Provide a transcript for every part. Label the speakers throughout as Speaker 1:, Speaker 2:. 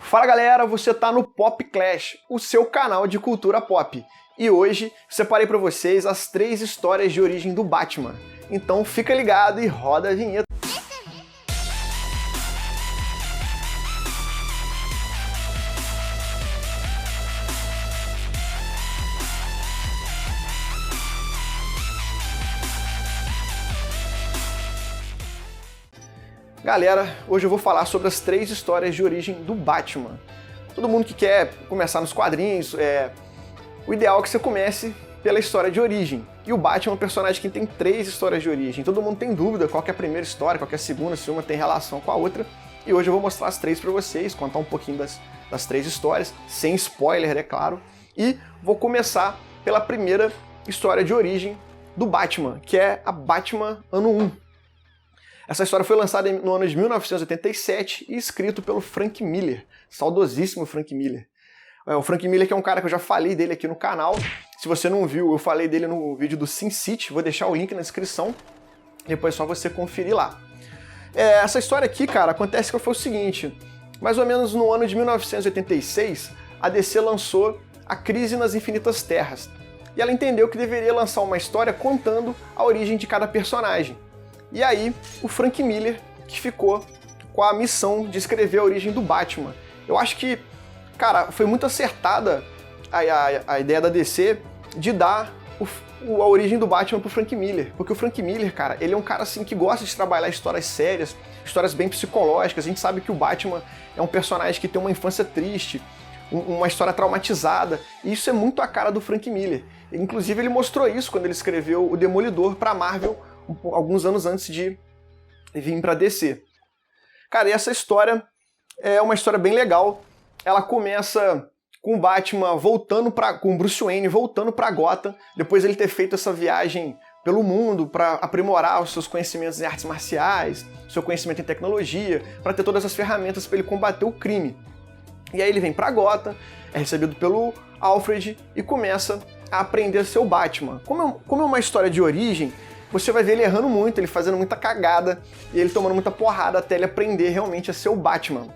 Speaker 1: Fala galera, você tá no Pop Clash, o seu canal de cultura pop. E hoje separei pra vocês as 3 histórias de origem do Batman. Então fica ligado e roda a vinheta. Galera, hoje eu vou falar sobre as 3 histórias de origem do Batman. Todo mundo que quer começar nos quadrinhos, o ideal é que você comece pela história de origem. E o Batman é um personagem que tem 3 histórias de origem. Todo mundo tem dúvida qual que é a primeira história, qual que é a segunda, se uma tem relação com a outra. E hoje eu vou mostrar as 3 para vocês, contar um pouquinho das 3 histórias, sem spoiler, é claro. E vou começar pela primeira história de origem do Batman, que é a Batman Ano 1. Essa história foi lançada no ano de 1987 e escrito pelo Frank Miller, saudosíssimo Frank Miller. O Frank Miller que é um cara que eu já falei dele aqui no canal. Se você não viu, eu falei dele no vídeo do Sin City, vou deixar o link na descrição, depois é só você conferir lá. Essa história aqui, cara, acontece que foi o seguinte, mais ou menos no ano de 1986, a DC lançou A Crise nas Infinitas Terras, e ela entendeu que deveria lançar uma história contando a origem de cada personagem. E aí, o Frank Miller que ficou com a missão de escrever a origem do Batman. Eu acho que, cara, foi muito acertada a ideia da DC de dar a origem do Batman pro Frank Miller. Porque o Frank Miller, cara, ele é um cara assim que gosta de trabalhar histórias sérias, histórias bem psicológicas. A gente sabe que o Batman é um personagem que tem uma infância triste, uma história traumatizada, e isso é muito a cara do Frank Miller. Inclusive, ele mostrou isso quando ele escreveu o Demolidor pra Marvel, alguns anos antes de vir pra DC. Cara, e essa história é uma história bem legal. Ela começa com o Batman com o Bruce Wayne voltando pra Gotham, depois ele ter feito essa viagem pelo mundo para aprimorar os seus conhecimentos em artes marciais, seu conhecimento em tecnologia, para ter todas as ferramentas para ele combater o crime. E aí ele vem pra Gotham, é recebido pelo Alfred e começa a aprender a ser o Batman. Como é uma história de origem, você vai ver ele errando muito, ele fazendo muita cagada e ele tomando muita porrada até ele aprender realmente a ser o Batman.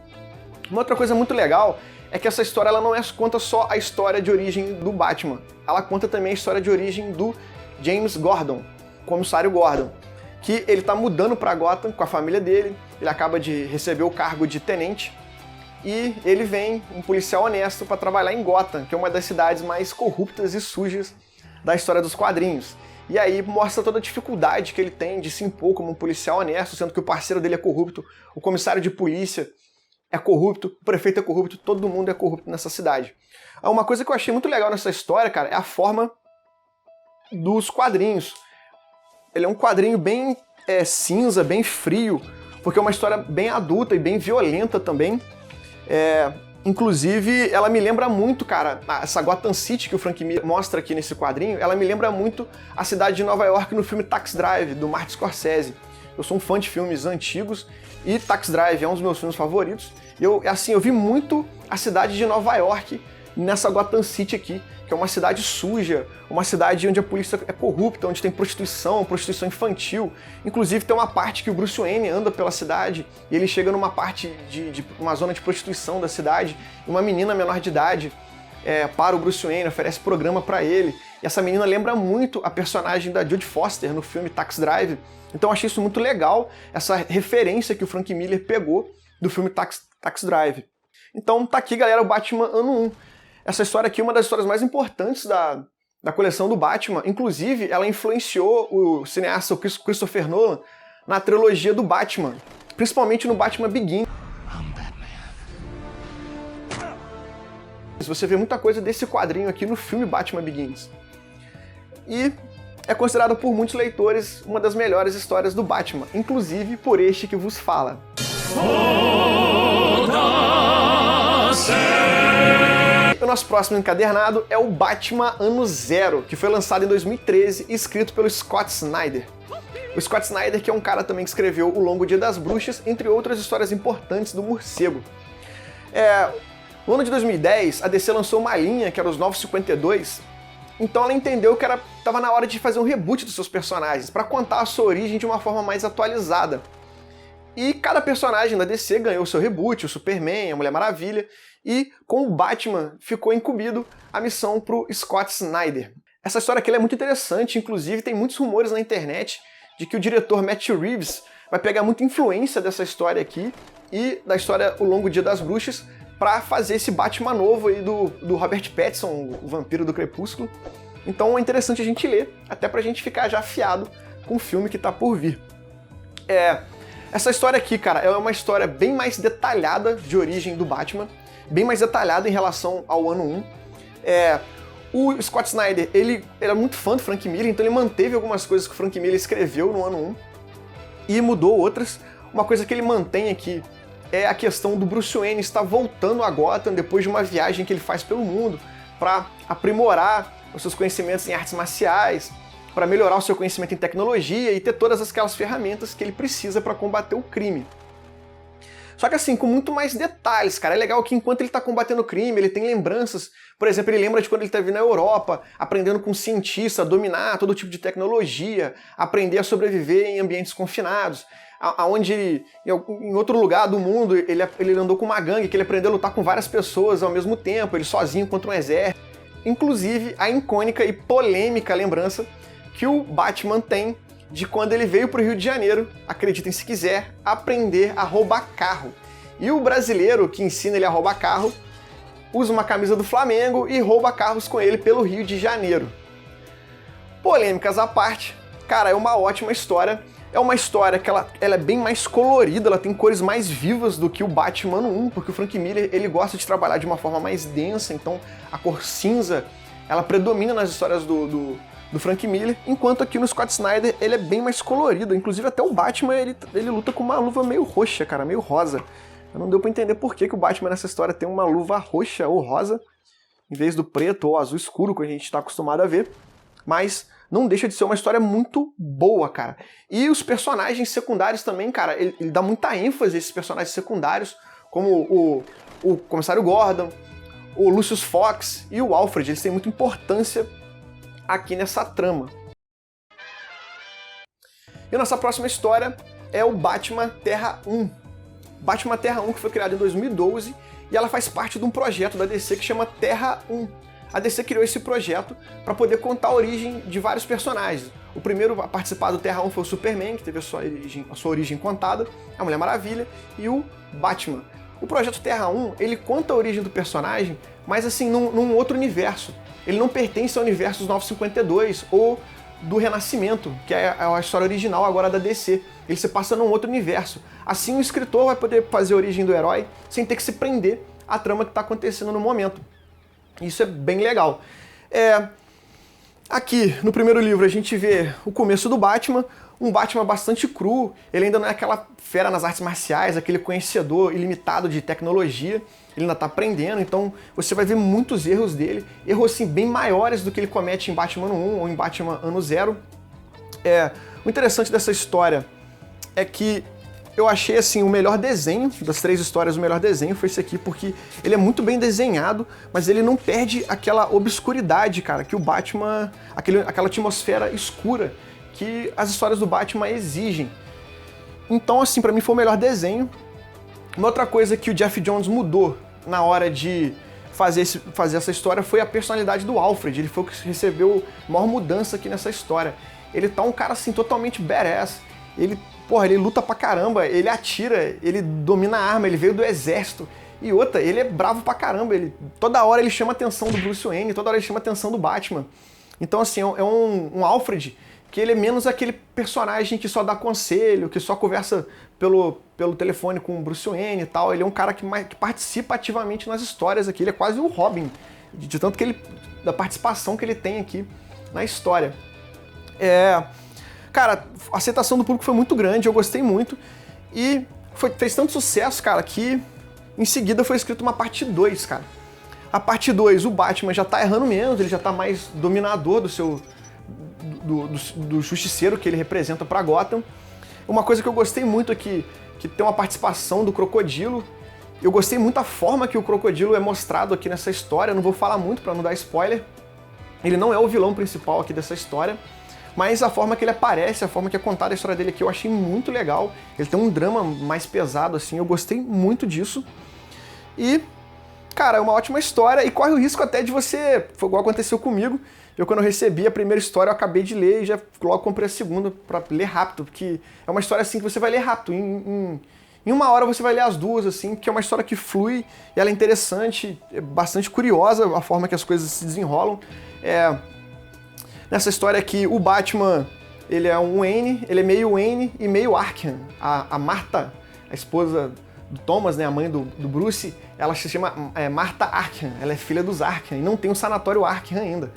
Speaker 1: Uma outra coisa muito legal é que essa história ela não conta só a história de origem do Batman, ela conta também a história de origem do James Gordon, comissário Gordon, que ele tá mudando pra Gotham com a família dele, ele acaba de receber o cargo de tenente e ele vem, um policial honesto, para trabalhar em Gotham, que é uma das cidades mais corruptas e sujas da história dos quadrinhos. E aí mostra toda a dificuldade que ele tem de se impor como um policial honesto, sendo que o parceiro dele é corrupto, o comissário de polícia é corrupto, o prefeito é corrupto, todo mundo é corrupto nessa cidade. Uma coisa que eu achei muito legal nessa história, cara, é a forma dos quadrinhos. Ele é um quadrinho bem cinza, bem frio, porque é uma história bem adulta e bem violenta também. Inclusive, ela me lembra muito, cara, essa Gotham City que o Frank Miller mostra aqui nesse quadrinho, ela me lembra muito a cidade de Nova York no filme Taxi Drive, do Martin Scorsese. Eu sou um fã de filmes antigos e Taxi Drive é um dos meus filmes favoritos. Eu vi muito a cidade de Nova York nessa Gotham City aqui, que é uma cidade suja, uma cidade onde a polícia é corrupta, onde tem prostituição infantil. Inclusive tem uma parte que o Bruce Wayne anda pela cidade e ele chega numa parte de uma zona de prostituição da cidade e uma menina menor de idade para o Bruce Wayne, oferece programa para ele. E essa menina lembra muito a personagem da Jodie Foster no filme Taxi Drive. Então eu achei isso muito legal, essa referência que o Frank Miller pegou do filme Taxi Drive. Então tá aqui, galera, o Batman Ano 1. Essa história aqui é uma das histórias mais importantes da coleção do Batman. Inclusive, ela influenciou o cineasta Christopher Nolan na trilogia do Batman, principalmente no Batman Begins. Você vê muita coisa desse quadrinho aqui no filme Batman Begins. E é considerado por muitos leitores uma das melhores histórias do Batman, inclusive por este que vos fala. O nosso próximo encadernado é o Batman Ano 0, que foi lançado em 2013 e escrito pelo Scott Snyder. O Scott Snyder que é um cara também que escreveu O Longo Dia das Bruxas, entre outras histórias importantes do morcego. No ano de 2010, a DC lançou uma linha que era os Novos 52, então ela entendeu que estava na hora de fazer um reboot dos seus personagens, para contar a sua origem de uma forma mais atualizada. E cada personagem da DC ganhou seu reboot, o Superman, a Mulher Maravilha, e com o Batman ficou incumbido a missão pro Scott Snyder. Essa história aqui é muito interessante, inclusive tem muitos rumores na internet de que o diretor Matt Reeves vai pegar muita influência dessa história aqui e da história O Longo Dia das Bruxas para fazer esse Batman novo aí do Robert Pattinson, o Vampiro do Crepúsculo. Então é interessante a gente ler, até pra gente ficar já afiado com o filme que tá por vir. Essa história aqui, cara, é uma história bem mais detalhada de origem do Batman, bem mais detalhada em relação ao ano 1. O Scott Snyder, ele era muito fã do Frank Miller, então ele manteve algumas coisas que o Frank Miller escreveu no ano 1 e mudou outras. Uma coisa que ele mantém aqui é a questão do Bruce Wayne estar voltando a Gotham depois de uma viagem que ele faz pelo mundo para aprimorar os seus conhecimentos em artes marciais, para melhorar o seu conhecimento em tecnologia e ter todas aquelas ferramentas que ele precisa para combater o crime. Só que assim, com muito mais detalhes, cara. É legal que enquanto ele tá combatendo o crime, ele tem lembranças. Por exemplo, ele lembra de quando ele esteve na Europa, aprendendo com um cientista a dominar todo tipo de tecnologia, aprender a sobreviver em ambientes confinados, aonde em outro lugar do mundo ele andou com uma gangue, que ele aprendeu a lutar com várias pessoas ao mesmo tempo, ele sozinho contra um exército. Inclusive a icônica e polêmica lembrança que o Batman tem de quando ele veio para o Rio de Janeiro, acreditem se quiser, aprender a roubar carro. E o brasileiro que ensina ele a roubar carro usa uma camisa do Flamengo e rouba carros com ele pelo Rio de Janeiro. Polêmicas à parte, cara, é uma ótima história. É uma história que ela é bem mais colorida, ela tem cores mais vivas do que o Batman 1, porque o Frank Miller ele gosta de trabalhar de uma forma mais densa, então a cor cinza ela predomina nas histórias do Frank Miller, enquanto aqui no Scott Snyder ele é bem mais colorido. Inclusive até o Batman ele luta com uma luva meio roxa, cara, meio rosa. Não deu pra entender por que o Batman nessa história tem uma luva roxa ou rosa, em vez do preto ou azul escuro que a gente tá acostumado a ver, mas não deixa de ser uma história muito boa, cara. E os personagens secundários também, cara, ele dá muita ênfase a esses personagens secundários, como o Comissário Gordon, o Lucius Fox e o Alfred. Eles têm muita importância aqui nessa trama. E a nossa próxima história é o Batman Terra 1. Batman Terra 1 que foi criado em 2012 e ela faz parte de um projeto da DC que chama Terra 1. A DC criou esse projeto para poder contar a origem de vários personagens. O primeiro a participar do Terra 1 foi o Superman, que teve a sua origem contada, a Mulher Maravilha e o Batman. O projeto Terra 1, ele conta a origem do personagem, mas assim, num outro universo. Ele não pertence ao universo dos 952 ou do Renascimento, que é a história original agora da DC. Ele se passa num outro universo. Assim o escritor vai poder fazer a origem do herói sem ter que se prender à trama que está acontecendo no momento. Isso é bem legal. Aqui, no primeiro livro, a gente vê o começo do Batman, um Batman bastante cru, ele ainda não é aquela fera nas artes marciais, aquele conhecedor ilimitado de tecnologia, ele ainda está aprendendo, então você vai ver muitos erros dele, erros assim bem maiores do que ele comete em Batman 1 ou em Batman Ano Zero. O interessante dessa história é que eu achei assim o melhor desenho, das três histórias o melhor desenho foi esse aqui, porque ele é muito bem desenhado, mas ele não perde aquela obscuridade, cara, que o Batman, aquela atmosfera escura que as histórias do Batman exigem. Então assim, pra mim foi o melhor desenho. Uma outra coisa que o Geoff Johns mudou na hora de fazer essa história foi a personalidade do Alfred. Ele foi o que recebeu a maior mudança aqui nessa história. Ele tá um cara assim totalmente badass. Ele luta pra caramba, ele atira, ele domina a arma, ele veio do exército. E outra, ele é bravo pra caramba, toda hora ele chama a atenção do Bruce Wayne, toda hora ele chama a atenção do Batman. Então assim, é um Alfred que ele é menos aquele personagem que só dá conselho, que só conversa pelo telefone com o Bruce Wayne e tal. Ele é um cara que participa ativamente nas histórias aqui, ele é quase o Robin, de tanto que da participação que ele tem aqui na história. Cara, a aceitação do público foi muito grande, eu gostei muito, e fez tanto sucesso, cara, que em seguida foi escrito uma parte 2, cara. A parte 2, o Batman já tá errando menos, ele já tá mais dominador do justiceiro que ele representa pra Gotham. Uma coisa que eu gostei muito aqui, que tem uma participação do Crocodilo. Eu gostei muito da forma que o Crocodilo é mostrado aqui nessa história, eu não vou falar muito pra não dar spoiler. Ele não é o vilão principal aqui dessa história, mas a forma que ele aparece, a forma que é contada a história dele aqui, eu achei muito legal. Ele tem um drama mais pesado, assim, eu gostei muito disso. E, cara, é uma ótima história e corre o risco até de você... Foi igual aconteceu comigo. Quando eu recebi a primeira história, eu acabei de ler e já logo comprei a segunda pra ler rápido, porque é uma história assim que você vai ler rápido. Em uma hora você vai ler as duas, assim, porque é uma história que flui e ela é interessante, é bastante curiosa a forma que as coisas se desenrolam. Nessa história aqui, o Batman, ele é um Wayne, ele é meio Wayne e meio Arkham. A Martha, a esposa do Thomas, né, a mãe do Bruce, ela se chama Martha Arkham, ela é filha dos Arkham e não tem um sanatório Arkham ainda.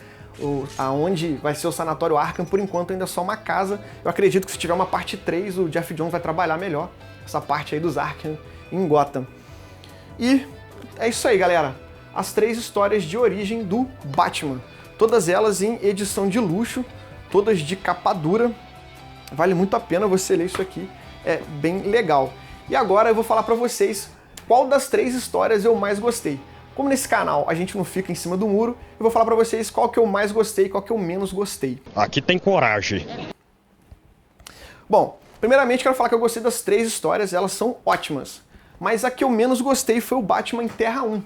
Speaker 1: Aonde vai ser o sanatório Arkham, por enquanto ainda é só uma casa. Eu acredito que se tiver uma parte 3, o Geoff Johns vai trabalhar melhor essa parte aí dos Arkham em Gotham. E é isso aí, galera. As 3 histórias de origem do Batman. Todas elas em edição de luxo, todas de capa dura. Vale muito a pena você ler isso aqui, é bem legal. E agora eu vou falar pra vocês qual das 3 histórias eu mais gostei. Como nesse canal a gente não fica em cima do muro, eu vou falar pra vocês qual que eu mais gostei e qual que eu menos gostei.
Speaker 2: Aqui tem coragem.
Speaker 1: Bom, primeiramente quero falar que eu gostei das 3 histórias, elas são ótimas. Mas a que eu menos gostei foi o Batman em Terra 1.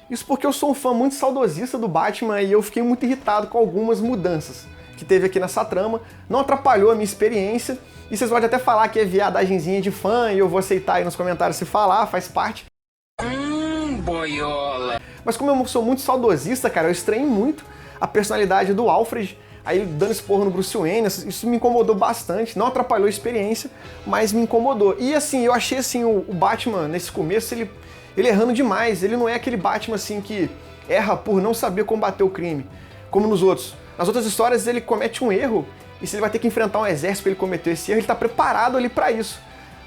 Speaker 1: Isso porque eu sou um fã muito saudosista do Batman e eu fiquei muito irritado com algumas mudanças que teve aqui nessa trama. Não atrapalhou a minha experiência. E vocês podem até falar que é viadagenzinha de fã e eu vou aceitar aí nos comentários se falar, faz parte.
Speaker 3: Boiola.
Speaker 1: Mas como eu sou muito saudosista, cara, eu estranhei muito a personalidade do Alfred, aí ele dando esporro no Bruce Wayne, isso me incomodou bastante, não atrapalhou a experiência, mas me incomodou. E assim, eu achei assim, o Batman, nesse começo, ele errando demais, ele não é aquele Batman assim que erra por não saber combater o crime, como nos outros. Nas outras histórias ele comete um erro, e se ele vai ter que enfrentar um exército pra ele cometer esse erro, ele tá preparado ali pra isso.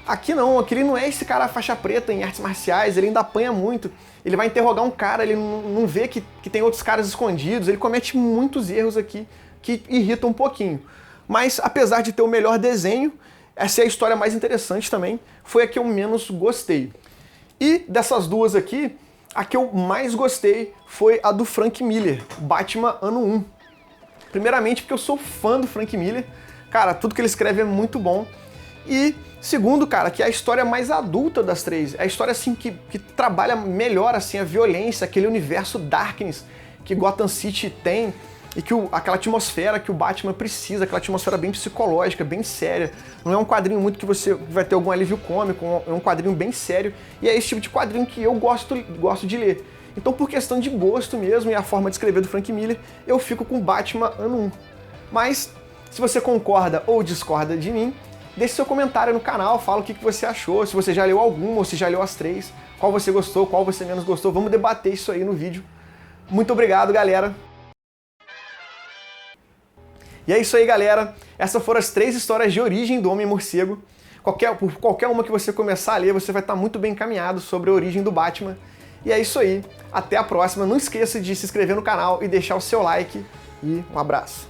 Speaker 1: Aqui não, aqui ele não é esse cara faixa preta em artes marciais, ele ainda apanha muito. Ele vai interrogar um cara, ele não vê que tem outros caras escondidos, ele comete muitos erros aqui que irritam um pouquinho. Mas apesar de ter o melhor desenho, essa é a história mais interessante também, foi a que eu menos gostei. E dessas duas aqui, a que eu mais gostei foi a do Frank Miller, Batman Ano 1. Primeiramente porque eu sou fã do Frank Miller, cara, tudo que ele escreve é muito bom. E segundo, cara, que é a história mais adulta das 3. É a história assim que trabalha melhor assim a violência, aquele universo Darkness que Gotham City tem e que aquela atmosfera que o Batman precisa, aquela atmosfera bem psicológica, bem séria. Não é um quadrinho muito que você vai ter algum alívio cômico, é um quadrinho bem sério. E é esse tipo de quadrinho que eu gosto de ler. Então, por questão de gosto mesmo e a forma de escrever do Frank Miller, eu fico com Batman Ano 1. Mas, se você concorda ou discorda de mim, deixe seu comentário no canal, fala o que você achou, se você já leu alguma ou se já leu as 3, qual você gostou, qual você menos gostou. Vamos debater isso aí no vídeo. Muito obrigado, galera. E é isso aí, galera. Essas foram as 3 histórias de origem do Homem-Morcego. Por qualquer uma que você começar a ler, você vai estar muito bem encaminhado sobre a origem do Batman. E é isso aí. Até a próxima. Não esqueça de se inscrever no canal e deixar o seu like. E um abraço.